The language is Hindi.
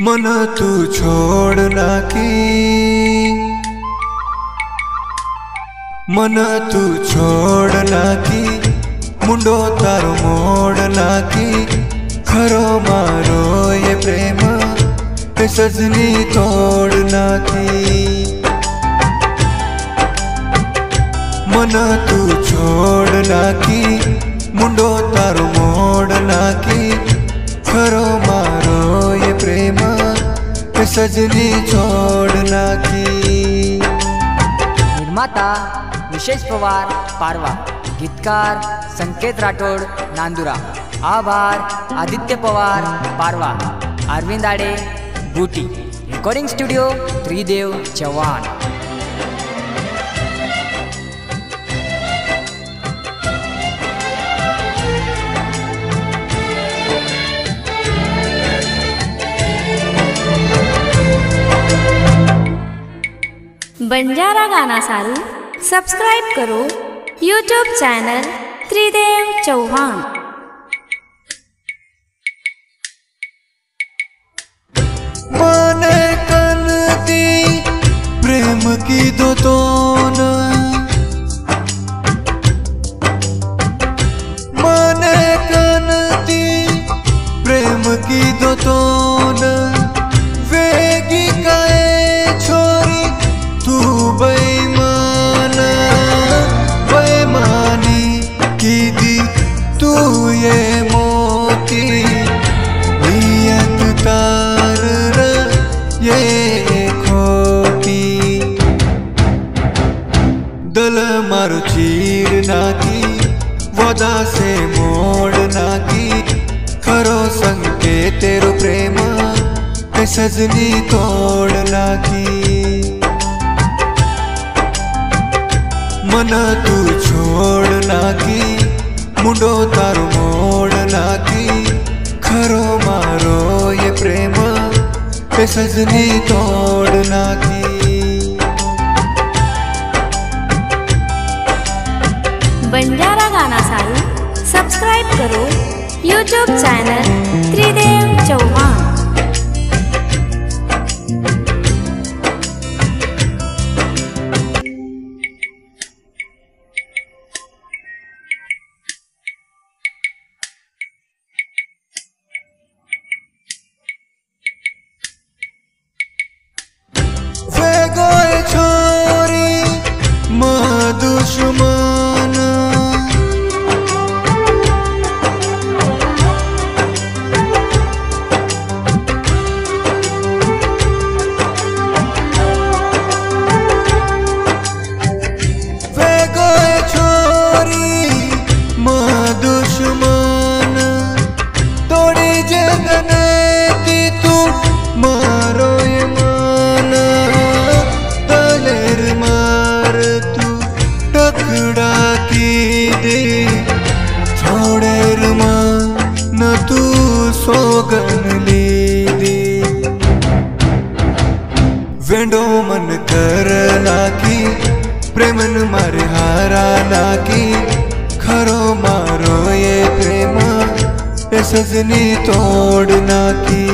मन तू छोड़ नाकी, मन तू छोड़ नाकी, मुंडो तारो मोड़ नाकी, खरो मारो ये प्रेम पे सजनी तोड़ नाकी। मन तू छोड़ नाकी, मुंडो तारो मोड़ नाकी, खरो मारो ये प्रेम पे सजनी छोड़ नाकी। निर्माता विशेष पवार पारवा, गीतकार संकेत राठोड नांदुरा, आभार आदित्य पवार पारवा, अरविंद आडे बूटी, रेकॉर्डिंग स्टुडिओ त्रिदेव चव्हाण। बंजारा गाना सारू सब्सक्राइब करो यूट्यूब चैनल त्रिदेव चव्हाण। माने कनती प्रेम की दो तोन, माने कनती प्रेम की दो तोन, वेगी काए छोरी तू बेईमान, बेईमानी की दी तू ये मोती, नियत तार ये खोटी, दल मारो चीर नाकी, वदा से मोड़ नाकी, खरो संके तेरो प्रेम पे सजनी तोड़ नाकी। मन तू छोड़ नाकी, मुंडो तारो मोड़ नाकी, खरो मारो ये प्रेम पे सजनी तोड़ नाकी। बंजारा गाना सारू सब्सक्राइब करो यूट्यूब चैनल त्रिदेव चव्हाण। छोरी माँ दुश्मन, वे गोए छोरी माँ दुश्मन, तोड़ी जगने की तू मारो ये मान, दलेर मार तू टकड़ा की दे, छोड़ेर मां न तू सोगन ली दे, वेंडो मन कर नाकी, प्रेमन मारे हारा नाकी, खरो मारो ये प्रेम पे सजनी तोड़ नाकी।